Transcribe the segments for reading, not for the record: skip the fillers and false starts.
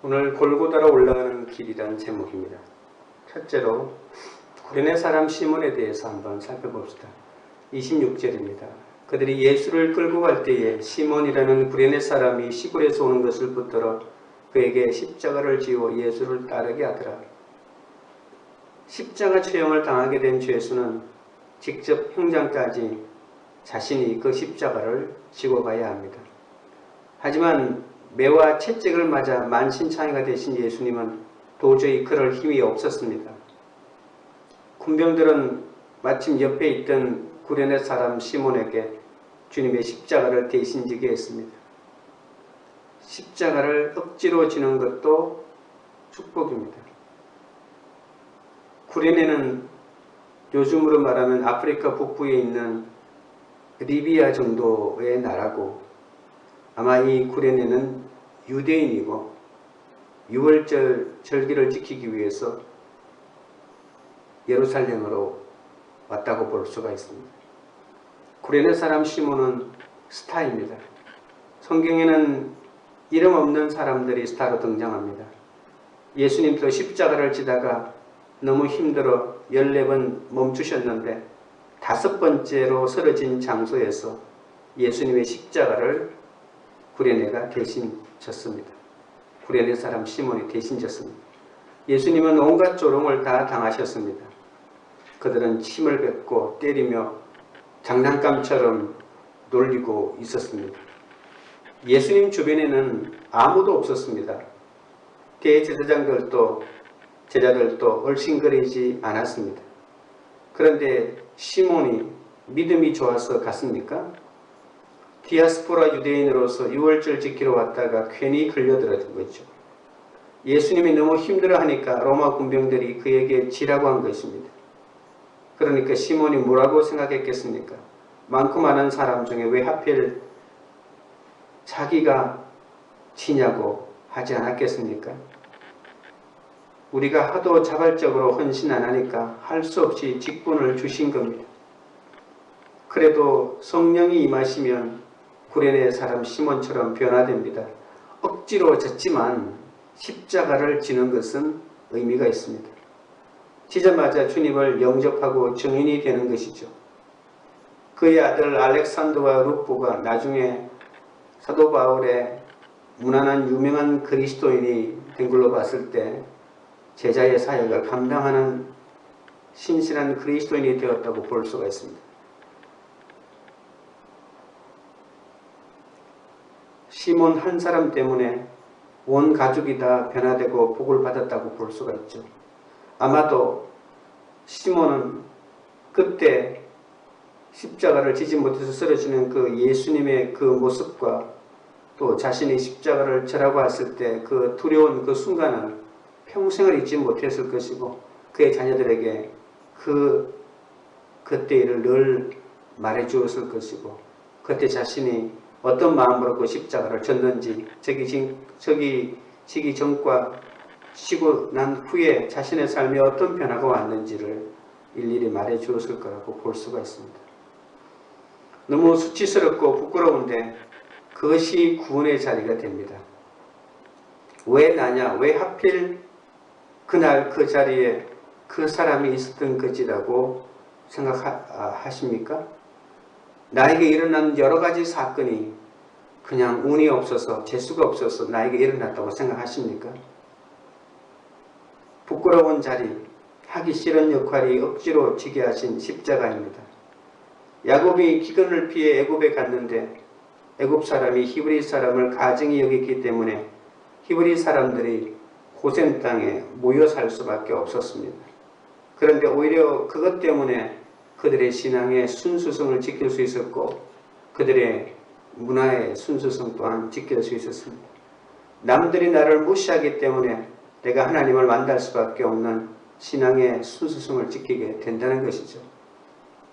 오늘 골고다로 올라가는 길이라는 제목입니다. 첫째로 구레네 사람 시몬에 대해서 한번 살펴봅시다. 26절입니다. 그들이 예수를 끌고 갈 때에 시몬이라는 구레네 사람이 시골에서 오는 것을 붙들어 그에게 십자가를 지워 예수를 따르게 하더라. 십자가 처형을 당하게 된 죄수는 직접 형장까지 자신이 그 십자가를 지고 가야 합니다. 하지만 매와 채찍을 맞아 만신창이가 되신 예수님은 도저히 그럴 힘이 없었습니다. 군병들은 마침 옆에 있던 구레네 사람 시몬에게 주님의 십자가를 대신 지게 했습니다. 십자가를 억지로 지는 것도 축복입니다. 구레네는 요즘으로 말하면 아프리카 북부에 있는 리비아 정도의 나라고, 아마 이 구레네는 유대인이고 6월절 절기를 지키기 위해서 예루살렘으로 왔다고 볼 수가 있습니다. 구레네 사람 시몬은 스타입니다. 성경에는 이름 없는 사람들이 스타로 등장합니다. 예수님도 십자가를 지다가 너무 힘들어 14번 멈추셨는데 5번째로 쓰러진 장소에서 예수님의 십자가를 구레네가 대신 졌습니다. 구레네 사람 시몬이 대신 졌습니다. 예수님은 온갖 조롱을 다 당하셨습니다. 그들은 침을 뱉고 때리며 장난감처럼 놀리고 있었습니다. 예수님 주변에는 아무도 없었습니다. 대제사장들도 제자들도 얼씬거리지 않았습니다. 그런데 시몬이 믿음이 좋아서 갔습니까? 디아스포라 유대인으로서 6월절 지키러 왔다가 괜히 걸려들었던 거죠. 예수님이 너무 힘들어하니까 로마 군병들이 그에게 지라고 한 것입니다. 그러니까 시몬이 뭐라고 생각했겠습니까? 많고 많은 사람 중에 왜 하필 자기가 지냐고 하지 않았겠습니까? 우리가 하도 자발적으로 헌신 안 하니까 할 수 없이 직분을 주신 겁니다. 그래도 성령이 임하시면 구레네 사람 시몬처럼 변화됩니다. 억지로 졌지만 십자가를 지는 것은 의미가 있습니다. 지자마자 주님을 영접하고 증인이 되는 것이죠. 그의 아들 알렉산더와 루포가 나중에 사도 바울의 무난한 유명한 그리스도인이 된 걸로 봤을 때 제자의 사역을 감당하는 신실한 그리스도인이 되었다고 볼 수가 있습니다. 시몬 한 사람 때문에 온 가족이 다 변화되고 복을 받았다고 볼 수가 있죠. 아마도 시몬은 그때 십자가를 지지 못해서 쓰러지는 그 예수님의 그 모습과 또 자신이 십자가를 지라고 했을 때 그 두려운 그 순간을 평생을 잊지 못했을 것이고, 그의 자녀들에게 그때 일을 늘 말해 주었을 것이고, 그때 자신이 어떤 마음으로 그 십자가를 졌는지, 저기 지기 전과 지고 난 후에 자신의 삶에 어떤 변화가 왔는지를 일일이 말해 주었을 거라고 볼 수가 있습니다. 너무 수치스럽고 부끄러운데 그것이 구원의 자리가 됩니다. 왜 나냐? 왜 하필 그날 그 자리에 그 사람이 있었던 것이라고 생각하십니까? 나에게 일어난 여러 가지 사건이 그냥 운이 없어서, 재수가 없어서 나에게 일어났다고 생각하십니까? 부끄러운 자리, 하기 싫은 역할이 억지로 지게 하신 십자가입니다. 야곱이 기근을 피해 애굽에 갔는데 애굽 사람이 히브리 사람을 가증히 여겼기 때문에 히브리 사람들이 고센 땅에 모여 살 수밖에 없었습니다. 그런데 오히려 그것 때문에 그들의 신앙의 순수성을 지킬 수 있었고 그들의 문화의 순수성 또한 지킬 수 있었습니다. 남들이 나를 무시하기 때문에 내가 하나님을 만날 수밖에 없는 신앙의 순수성을 지키게 된다는 것이죠.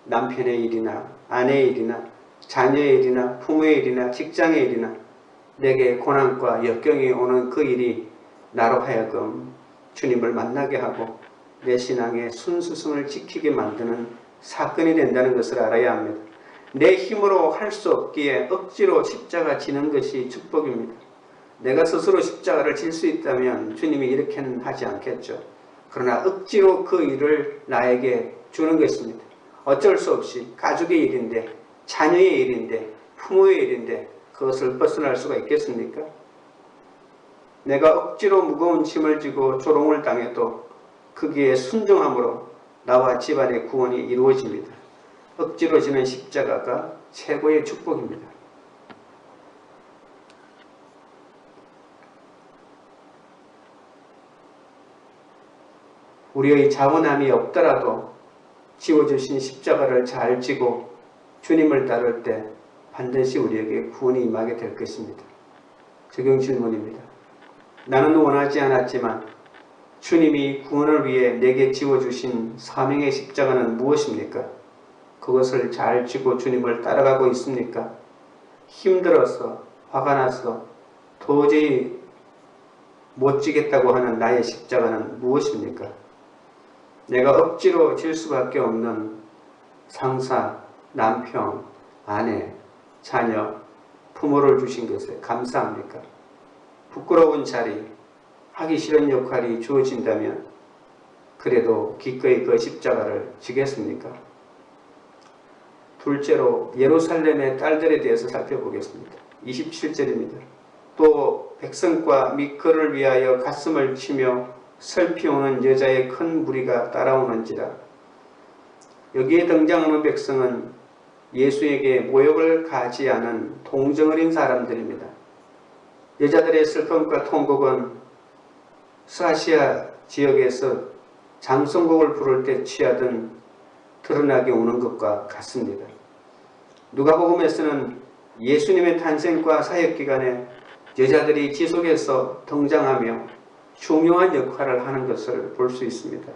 남편의 일이나 아내의 일이나 자녀의 일이나 부모의 일이나 직장의 일이나 내게 고난과 역경이 오는 그 일이 나로 하여금 주님을 만나게 하고 내 신앙의 순수성을 지키게 만드는 사건이 된다는 것을 알아야 합니다. 내 힘으로 할 수 없기에 억지로 십자가 지는 것이 축복입니다. 내가 스스로 십자가를 질 수 있다면 주님이 이렇게는 하지 않겠죠. 그러나 억지로 그 일을 나에게 주는 것입니다. 어쩔 수 없이 가족의 일인데, 자녀의 일인데, 부모의 일인데 그것을 벗어날 수가 있겠습니까? 내가 억지로 무거운 짐을 지고 조롱을 당해도 거기에 순종함으로 나와 집안의 구원이 이루어집니다. 억지로 지는 십자가가 최고의 축복입니다. 우리의 자원함이 없더라도 지워주신 십자가를 잘 지고 주님을 따를 때 반드시 우리에게 구원이 임하게 될 것입니다. 적용 질문입니다. 나는 원하지 않았지만 주님이 구원을 위해 내게 지워주신 사명의 십자가는 무엇입니까? 그것을 잘 지고 주님을 따라가고 있습니까? 힘들어서 화가 나서 도저히 못 지겠다고 하는 나의 십자가는 무엇입니까? 내가 억지로 질 수밖에 없는 상사, 남편, 아내, 자녀, 부모를 주신 것에 감사합니까? 부끄러운 자리, 하기 싫은 역할이 주어진다면 그래도 기꺼이 그 십자가를 지겠습니까? 둘째로 예루살렘의 딸들에 대해서 살펴보겠습니다. 27절입니다. 또 백성과 및 그를 위하여 가슴을 치며 슬피우는 여자의 큰 무리가 따라오는지라. 여기에 등장하는 백성은 예수에게 모욕을 가하지 않은 동정어린 사람들입니다. 여자들의 슬픔과 통곡은 스아시아 지역에서 장성곡을 부를 때 취하던 드러나게 오는 것과 같습니다. 누가복음에서는 예수님의 탄생과 사역기간에 여자들이 지속해서 등장하며 중요한 역할을 하는 것을 볼 수 있습니다.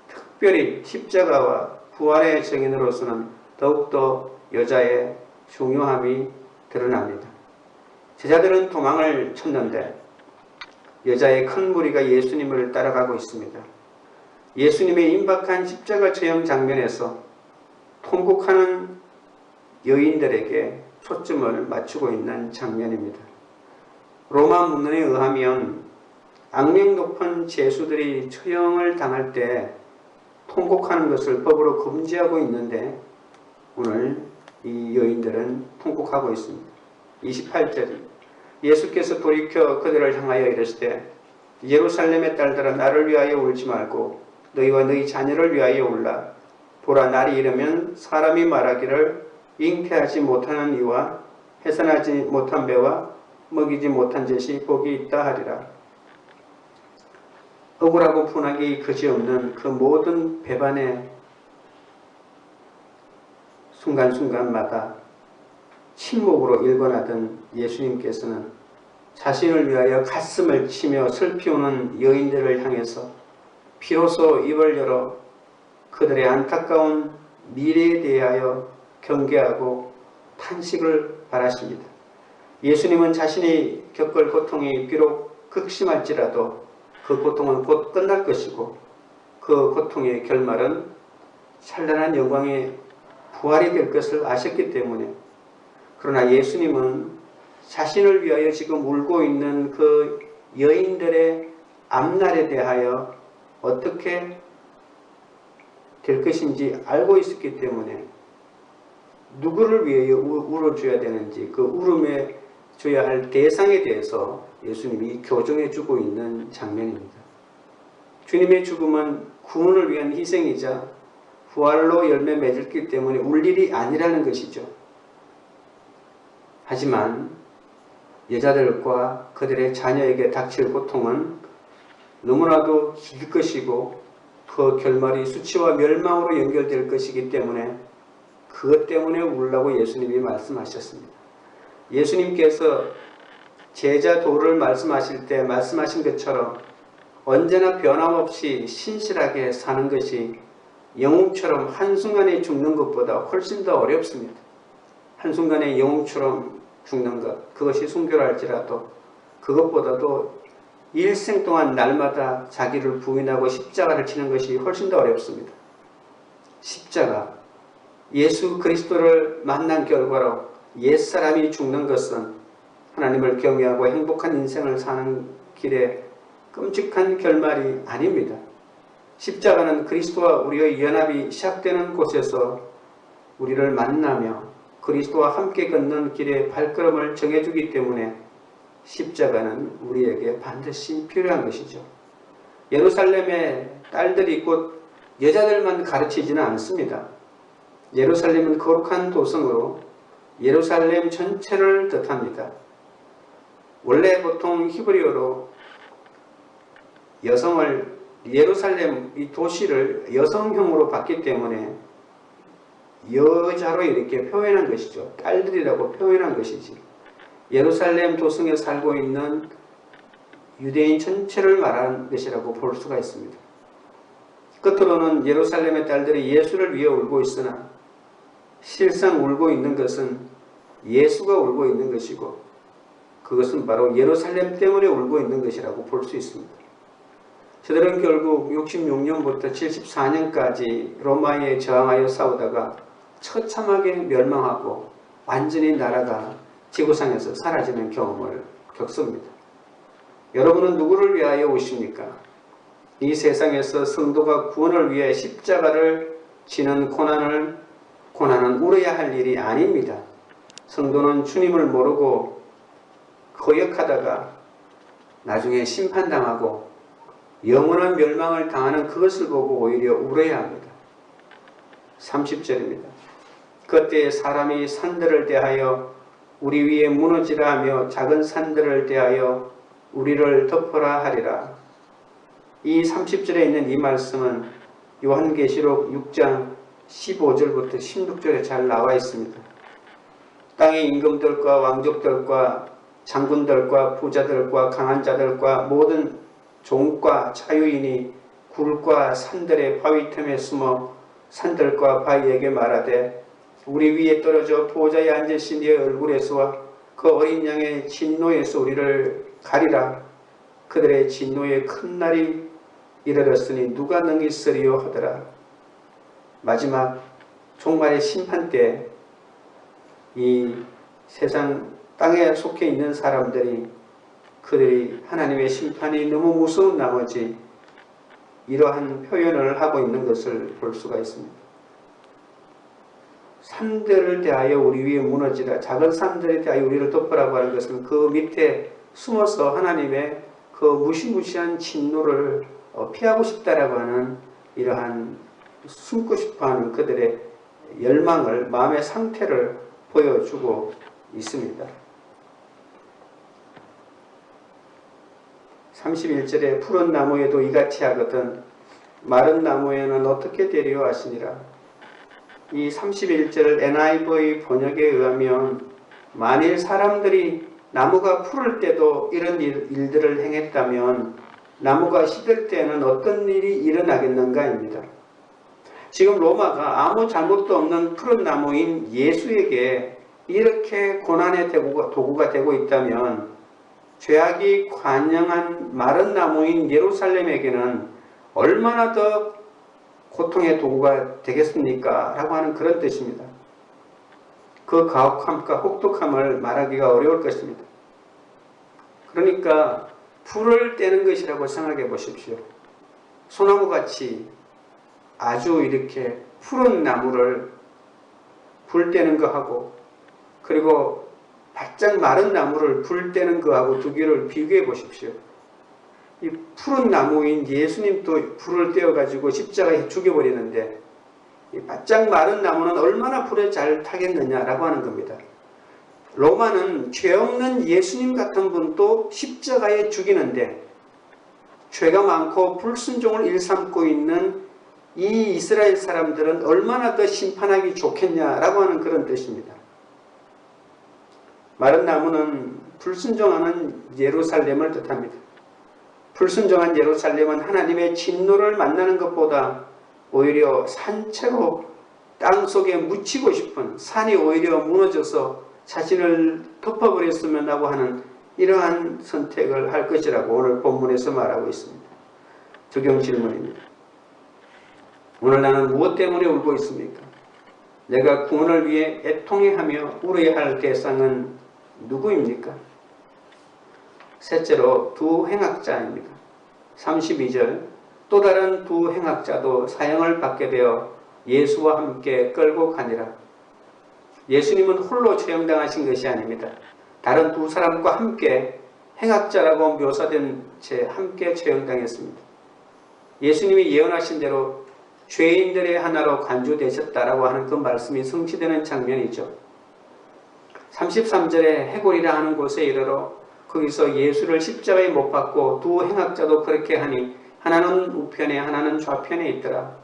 특별히 십자가와 부활의 증인으로서는 더욱더 여자의 중요함이 드러납니다. 제자들은 도망을 쳤는데 여자의 큰 무리가 예수님을 따라가고 있습니다. 예수님의 임박한 십자가 처형 장면에서 통곡하는 여인들에게 초점을 맞추고 있는 장면입니다. 로마 문헌에 의하면 악명 높은 죄수들이 처형을 당할 때 통곡하는 것을 법으로 금지하고 있는데 오늘 이 여인들은 통곡하고 있습니다. 28절 예수께서 돌이켜 그들을 향하여 이르시되 예루살렘의 딸들아 나를 위하여 울지 말고 너희와 너희 자녀를 위하여 울라. 보라 날이 이르면 사람이 말하기를 잉태하지 못하는 이와 해산하지 못한 배와 먹이지 못한 젖이 복이 있다 하리라. 억울하고 분하기 그지없는 그 모든 배반의 순간순간마다 침묵으로 일관하던 예수님께서는 자신을 위하여 가슴을 치며 슬피우는 여인들을 향해서 비로소 입을 열어 그들의 안타까운 미래에 대하여 경계하고 탄식을 바라십니다. 예수님은 자신이 겪을 고통이 비록 극심할지라도 그 고통은 곧 끝날 것이고 그 고통의 결말은 찬란한 영광의 부활이 될 것을 아셨기 때문에 그러나 예수님은 자신을 위하여 지금 울고 있는 그 여인들의 앞날에 대하여 어떻게 될 것인지 알고 있었기 때문에 누구를 위하여 울어줘야 되는지 그 울음에 줘야 할 대상에 대해서 예수님이 교정해 주고 있는 장면입니다. 주님의 죽음은 구원을 위한 희생이자 부활로 열매 맺었기 때문에 울 일이 아니라는 것이죠. 하지만 여자들과 그들의 자녀에게 닥칠 고통은 너무나도 길 것이고 그 결말이 수치와 멸망으로 연결될 것이기 때문에 그것 때문에 울라고 예수님이 말씀하셨습니다. 예수님께서 제자 도를 말씀하실 때 말씀하신 것처럼 언제나 변함없이 신실하게 사는 것이 영웅처럼 한순간에 죽는 것보다 훨씬 더 어렵습니다. 한순간에 영웅처럼 죽는 것, 그것이 순교랄지라도 그것보다도 일생 동안 날마다 자기를 부인하고 십자가를 치는 것이 훨씬 더 어렵습니다. 십자가, 예수 그리스도를 만난 결과로 옛사람이 죽는 것은 하나님을 경외하고 행복한 인생을 사는 길에 끔찍한 결말이 아닙니다. 십자가는 그리스도와 우리의 연합이 시작되는 곳에서 우리를 만나며 그리스도와 함께 걷는 길의 발걸음을 정해주기 때문에 십자가는 우리에게 반드시 필요한 것이죠. 예루살렘의 딸들이 곧 여자들만 가르치지는 않습니다. 예루살렘은 거룩한 도성으로 예루살렘 전체를 뜻합니다. 원래 보통 히브리어로 여성을 예루살렘 이 도시를 여성형으로 봤기 때문에 여자로 이렇게 표현한 것이죠. 딸들이라고 표현한 것이지. 예루살렘 도성에 살고 있는 유대인 전체를 말하는 것이라고 볼 수가 있습니다. 끝으로는 예루살렘의 딸들이 예수를 위해 울고 있으나 실상 울고 있는 것은 예수가 울고 있는 것이고 그것은 바로 예루살렘 때문에 울고 있는 것이라고 볼 수 있습니다. 저들은 결국 66년부터 74년까지 로마에 저항하여 싸우다가 처참하게 멸망하고 완전히 나라가 지구상에서 사라지는 경험을 겪습니다. 여러분은 누구를 위하여 오십니까? 이 세상에서 성도가 구원을 위해 십자가를 지는 고난은 울어야 할 일이 아닙니다. 성도는 주님을 모르고 거역하다가 나중에 심판당하고 영원한 멸망을 당하는 그것을 보고 오히려 울어야 합니다. 30절입니다. 그때 사람이 산들을 대하여 우리 위에 무너지라 하며 작은 산들을 대하여 우리를 덮어라 하리라. 이 30절에 있는 이 말씀은 요한계시록 6장 15절부터 16절에 잘 나와 있습니다. 땅의 임금들과 왕족들과 장군들과 부자들과 강한 자들과 모든 종과 자유인이 굴과 산들의 바위 틈에 숨어 산들과 바위에게 말하되 우리 위에 떨어져 보좌에 앉으신 이의 얼굴에서와 그 어린 양의 진노에서 우리를 가리라. 그들의 진노의 큰 날이 이르렀으니 누가 능히 쓰리요 하더라. 마지막 종말의 심판 때 이 세상 땅에 속해 있는 사람들이 그들이 하나님의 심판이 너무 무서운 나머지 이러한 표현을 하고 있는 것을 볼 수가 있습니다. 산들을 대하여 우리 위에 무너지라. 작은 산들에 대하여 우리를 덮으라고 하는 것은 그 밑에 숨어서 하나님의 그 무시무시한 진노를 피하고 싶다라고 하는 이러한 숨고 싶어하는 그들의 열망을, 마음의 상태를 보여주고 있습니다. 31절에 푸른 나무에도 이같이 하거든 마른 나무에는 어떻게 되리요 하시니라. 이 31절 NIV 번역에 의하면 만일 사람들이 나무가 푸를 때도 이런 일들을 행했다면 나무가 시들 때는 어떤 일이 일어나겠는가입니다. 지금 로마가 아무 잘못도 없는 푸른 나무인 예수에게 이렇게 고난의 도구가 되고 있다면 죄악이 관영한 마른 나무인 예루살렘에게는 얼마나 더 고통의 도구가 되겠습니까? 라고 하는 그런 뜻입니다. 그 가혹함과 혹독함을 말하기가 어려울 것입니다. 그러니까 불을 떼는 것이라고 생각해 보십시오. 소나무같이 아주 이렇게 푸른 나무를 불 떼는 거하고 그리고 바짝 마른 나무를 불 떼는 거하고 두 개를 비교해 보십시오. 이 푸른 나무인 예수님도 불을 떼어가지고 십자가에 죽여버리는데 이 바짝 마른 나무는 얼마나 불에 잘 타겠느냐라고 하는 겁니다. 로마는 죄 없는 예수님 같은 분도 십자가에 죽이는데 죄가 많고 불순종을 일삼고 있는 이 이스라엘 사람들은 얼마나 더 심판하기 좋겠냐라고 하는 그런 뜻입니다. 마른 나무는 불순종하는 예루살렘을 뜻합니다. 불순종한 예루살렘은 하나님의 진노를 만나는 것보다 오히려 산채로 땅속에 묻히고 싶은, 산이 오히려 무너져서 자신을 덮어버렸으면 하고 하는 이러한 선택을 할 것이라고 오늘 본문에서 말하고 있습니다. 적용 질문입니다. 오늘 나는 무엇 때문에 울고 있습니까? 내가 구원을 위해 애통해하며 울어야 할 대상은 누구입니까? 셋째로 두 행악자입니다. 32절 또 다른 두 행악자도 사형을 받게 되어 예수와 함께 끌고 가니라. 예수님은 홀로 처형당하신 것이 아닙니다. 다른 두 사람과 함께 행악자라고 묘사된 채 함께 처형당했습니다. 예수님이 예언하신 대로 죄인들의 하나로 간주되셨다라고 하는 그 말씀이 성취되는 장면이죠. 33절에 해골이라 하는 곳에 이르러 거기서 예수를 십자가에 못 박고 두 행악자도 그렇게 하니 하나는 우편에 하나는 좌편에 있더라.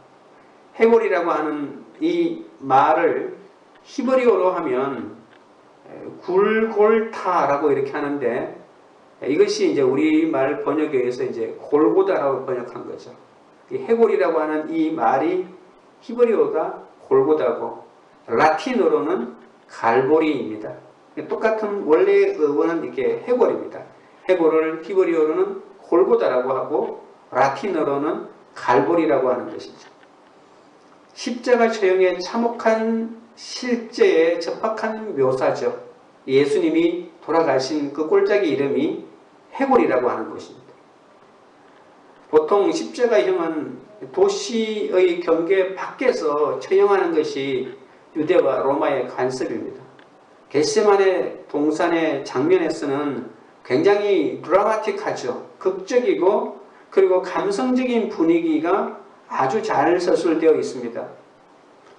해골이라고 하는 이 말을 히브리어로 하면 굴골타라고 이렇게 하는데 이것이 이제 우리말 번역에 의해서 이제 골고다라고 번역한 거죠. 이 해골이라고 하는 이 말이 히브리어가 골고다고 라틴어로는 갈보리입니다. 똑같은 원래의 어원은 이렇게 해골입니다. 해골을 히브리어로는 골고다라고 하고 라틴어로는 갈보리라고 하는 것이죠. 십자가 처형의 참혹한 실제에 적합한 묘사죠. 예수님이 돌아가신 그 꼴짝이 이름이 해골이라고 하는 것입니다. 보통 십자가형은 도시의 경계 밖에서 처형하는 것이 유대와 로마의 관습입니다. 겟세마네 동산의 장면에서는 굉장히 드라마틱하죠. 극적이고 그리고 감성적인 분위기가 아주 잘 서술되어 있습니다.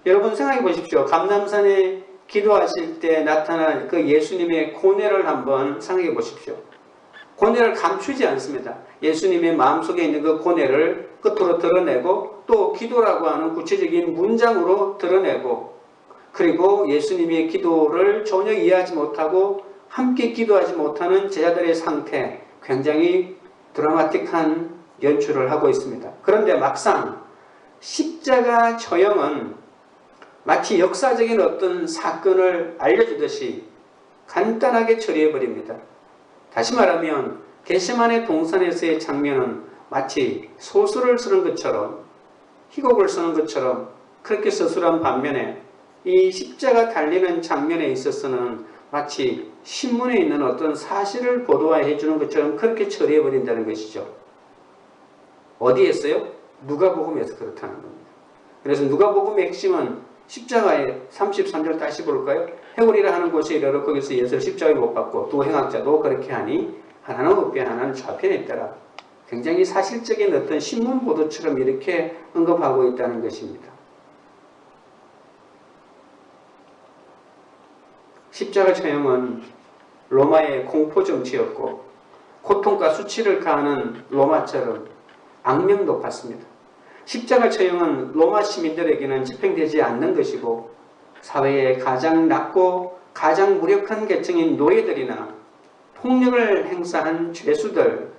여러분 생각해 보십시오. 감람산에 기도하실 때 나타난 그 예수님의 고뇌를 한번 생각해 보십시오. 고뇌를 감추지 않습니다. 예수님의 마음속에 있는 그 고뇌를 끝으로 드러내고 또 기도라고 하는 구체적인 문장으로 드러내고 그리고 예수님의 기도를 전혀 이해하지 못하고 함께 기도하지 못하는 제자들의 상태 굉장히 드라마틱한 연출을 하고 있습니다. 그런데 막상 십자가 처형은 마치 역사적인 어떤 사건을 알려주듯이 간단하게 처리해버립니다. 다시 말하면 겟세마네 동산에서의 장면은 마치 소설을 쓰는 것처럼 희곡을 쓰는 것처럼 그렇게 서술한 반면에 이 십자가 달리는 장면에 있어서는 마치 신문에 있는 어떤 사실을 보도해 주는 것처럼 그렇게 처리해버린다는 것이죠. 어디에서요? 누가복음에서 그렇다는 겁니다. 그래서 누가복음의 핵심은 십자가에 33절 다시 볼까요? 해골이라 하는 곳에 이르러 거기서 예수를 십자가에 못 박고 두 행악자도 그렇게 하니 하나는 우편 하나는 좌편에 있더라. 굉장히 사실적인 어떤 신문 보도처럼 이렇게 언급하고 있다는 것입니다. 십자가 처형은 로마의 공포 정치였고 고통과 수치를 가하는 로마처럼 악명 높았습니다. 십자가 처형은 로마 시민들에게는 집행되지 않는 것이고 사회의 가장 낮고 가장 무력한 계층인 노예들이나 폭력을 행사한 죄수들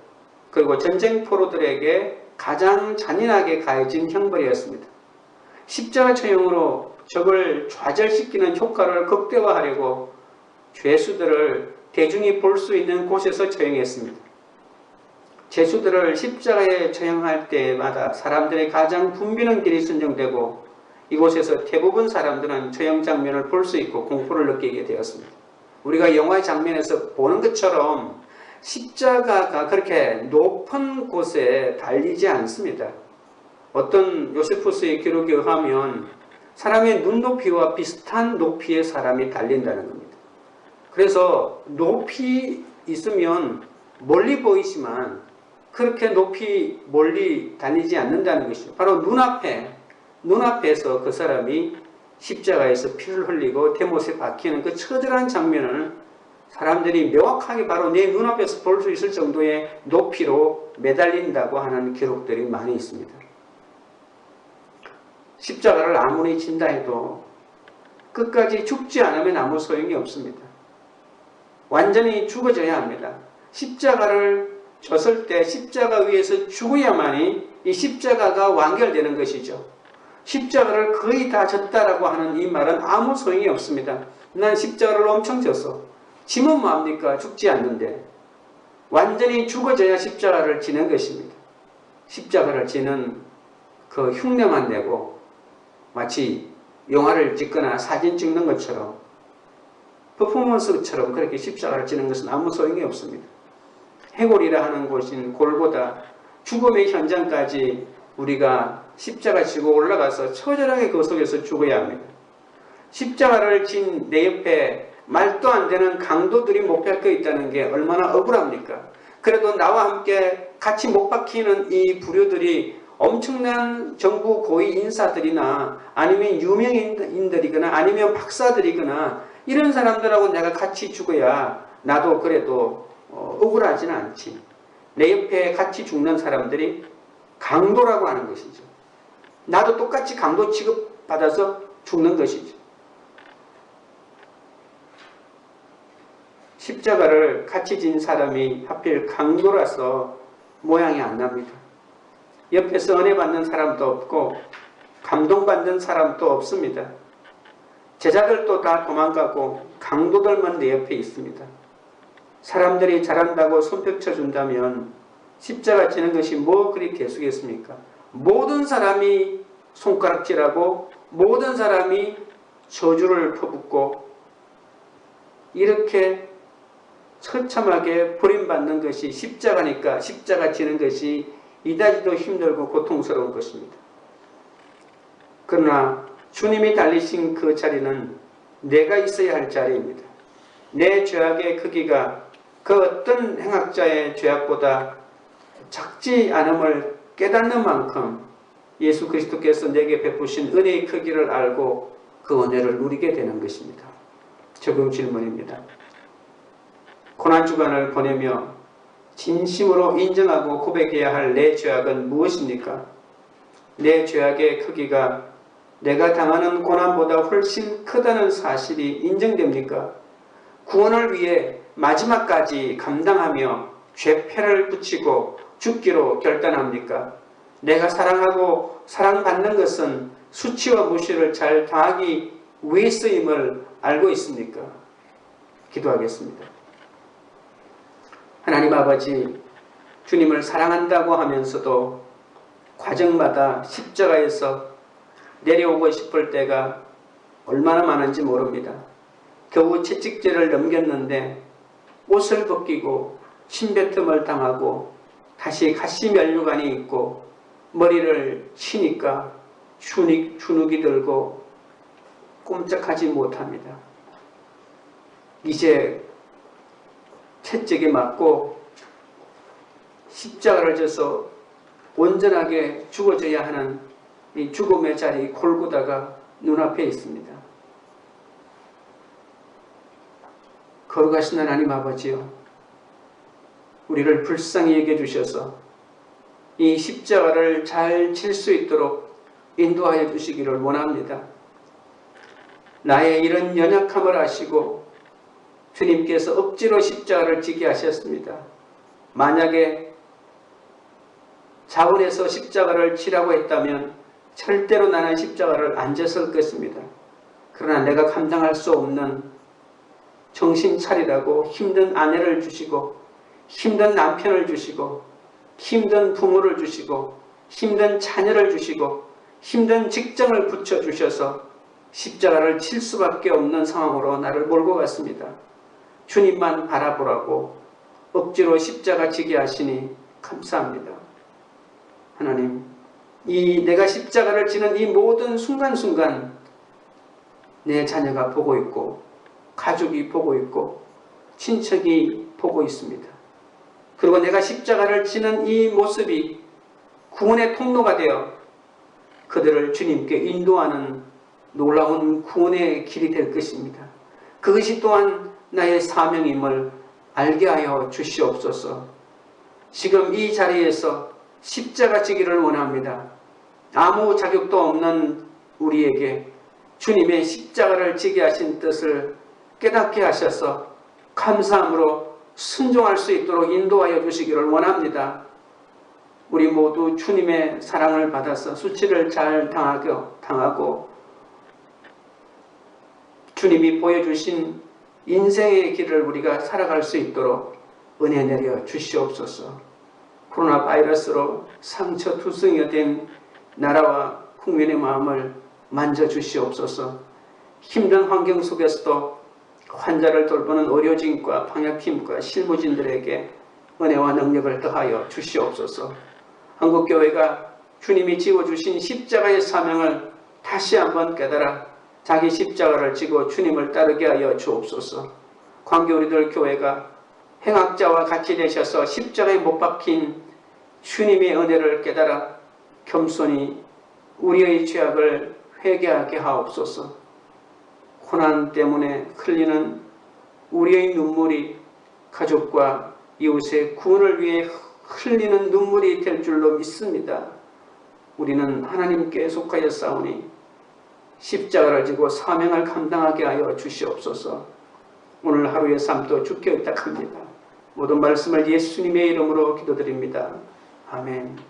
그리고 전쟁포로들에게 가장 잔인하게 가해진 형벌이었습니다. 십자가 처형으로 적을 좌절시키는 효과를 극대화하려고 죄수들을 대중이 볼 수 있는 곳에서 처형했습니다. 죄수들을 십자가에 처형할 때마다 사람들의 가장 붐비는 길이 선정되고 이곳에서 대부분 사람들은 처형 장면을 볼 수 있고 공포를 느끼게 되었습니다. 우리가 영화의 장면에서 보는 것처럼 십자가가 그렇게 높은 곳에 달리지 않습니다. 어떤 요세푸스의 기록에 의하면 사람의 눈높이와 비슷한 높이의 사람이 달린다는 겁니다. 그래서 높이 있으면 멀리 보이지만 그렇게 높이 멀리 달리지 않는다는 것이죠. 바로 눈앞에서 그 사람이 십자가에서 피를 흘리고 대못에 박히는 그 처절한 장면을 사람들이 명확하게 바로 내 눈앞에서 볼 수 있을 정도의 높이로 매달린다고 하는 기록들이 많이 있습니다. 십자가를 아무리 진다 해도 끝까지 죽지 않으면 아무 소용이 없습니다. 완전히 죽어져야 합니다. 십자가를 졌을 때 십자가 위에서 죽어야만이 이 십자가가 완결되는 것이죠. 십자가를 거의 다 졌다라고 하는 이 말은 아무 소용이 없습니다. 난 십자가를 엄청 졌어. 지면 뭐합니까? 죽지 않는데. 완전히 죽어져야 십자가를 지는 것입니다. 십자가를 지는 그 흉내만 내고 마치 영화를 찍거나 사진 찍는 것처럼 퍼포먼스처럼 그렇게 십자가를 지는 것은 아무 소용이 없습니다. 해골이라 하는 곳인 골고다 죽음의 현장까지 우리가 십자가 지고 올라가서 처절하게 그 속에서 죽어야 합니다. 십자가를 진 내 옆에 말도 안 되는 강도들이 못 박혀 있다는 게 얼마나 억울합니까? 그래도 나와 함께 같이 못 박히는 이 부류들이 엄청난 정부 고위 인사들이나 아니면 유명인들이거나 아니면 박사들이거나 이런 사람들하고 내가 같이 죽어야 나도 그래도 억울하지는 않지. 내 옆에 같이 죽는 사람들이 강도라고 하는 것이죠. 나도 똑같이 강도 취급받아서 죽는 것이죠. 십자가를 같이 진 사람이 하필 강도라서 모양이 안 납니다. 옆에서 은혜 받는 사람도 없고 감동받는 사람도 없습니다. 제자들도 다 도망가고 강도들만 내 옆에 있습니다. 사람들이 잘한다고 손뼉 쳐준다면 십자가 지는 것이 뭐 그리 개수겠습니까? 모든 사람이 손가락질하고 모든 사람이 저주를 퍼붓고 이렇게 처참하게 버림받는 것이 십자가니까 십자가 지는 것이 이다지도 힘들고 고통스러운 것입니다. 그러나 주님이 달리신 그 자리는 내가 있어야 할 자리입니다. 내 죄악의 크기가 그 어떤 행악자의 죄악보다 작지 않음을 깨닫는 만큼 예수 그리스도께서 내게 베푸신 은혜의 크기를 알고 그 은혜를 누리게 되는 것입니다. 적용 질문입니다. 고난주간을 보내며 진심으로 인정하고 고백해야 할 내 죄악은 무엇입니까? 내 죄악의 크기가 내가 당하는 고난보다 훨씬 크다는 사실이 인정됩니까? 구원을 위해 마지막까지 감당하며 죄패를 붙이고 죽기로 결단합니까? 내가 사랑하고 사랑받는 것은 수치와 무시를 잘 당하기 위해서임을 알고 있습니까? 기도하겠습니다. 하나님 아버지, 주님을 사랑한다고 하면서도 과정마다 십자가에서 내려오고 싶을 때가 얼마나 많은지 모릅니다. 겨우 채찍질을 넘겼는데 옷을 벗기고 침뱉음을 당하고 다시 가시면류관이 있고 머리를 치니까 주눅이 들고 꼼짝하지 못합니다. 이제 채찍에 맞고 십자가를 져서 온전하게 죽어져야 하는 이 죽음의 자리 골고다가 눈앞에 있습니다. 거룩하신 하나님 아버지요, 우리를 불쌍히 여겨주셔서 이 십자가를 잘 칠 수 있도록 인도하여 주시기를 원합니다. 나의 이런 연약함을 아시고 주님께서 억지로 십자가를 지게 하셨습니다. 만약에 자원해서 십자가를 치라고 했다면 절대로 나는 십자가를 안 졌을 것입니다. 그러나 내가 감당할 수 없는 정신 차리라고 힘든 아내를 주시고 힘든 남편을 주시고 힘든 부모를 주시고 힘든 자녀를 주시고 힘든 직장을 붙여주셔서 십자가를 칠 수밖에 없는 상황으로 나를 몰고 갔습니다. 주님만 바라보라고 억지로 십자가 지게 하시니 감사합니다. 하나님, 이 내가 십자가를 지는 이 모든 순간순간 내 자녀가 보고 있고 가족이 보고 있고 친척이 보고 있습니다. 그리고 내가 십자가를 지는 이 모습이 구원의 통로가 되어 그들을 주님께 인도하는 놀라운 구원의 길이 될 것입니다. 그것이 또한 나의 사명임을 알게 하여 주시옵소서. 지금 이 자리에서 십자가 지기를 원합니다. 아무 자격도 없는 우리에게 주님의 십자가를 지게 하신 뜻을 깨닫게 하셔서 감사함으로 순종할 수 있도록 인도하여 주시기를 원합니다. 우리 모두 주님의 사랑을 받아서 수치를 잘 당하고 주님이 보여주신 인생의 길을 우리가 살아갈 수 있도록 은혜 내려 주시옵소서. 코로나 바이러스로 상처투성이가 된 나라와 국민의 마음을 만져주시옵소서. 힘든 환경 속에서도 환자를 돌보는 의료진과 방역팀과 실무진들에게 은혜와 능력을 더하여 주시옵소서. 한국교회가 주님이 지어주신 십자가의 사명을 다시 한번 깨달아 자기 십자가를 지고 주님을 따르게 하여 주옵소서. 광교우리들 교회가 행악자와 같이 되셔서 십자가에 못 박힌 주님의 은혜를 깨달아 겸손히 우리의 죄악을 회개하게 하옵소서. 고난 때문에 흘리는 우리의 눈물이 가족과 이웃의 구원을 위해 흘리는 눈물이 될 줄로 믿습니다. 우리는 하나님께 속하여 싸우니 십자가를 지고 사명을 감당하게 하여 주시옵소서. 오늘 하루의 삶도 주께 의탁합니다. 모든 말씀을 예수님의 이름으로 기도드립니다. 아멘.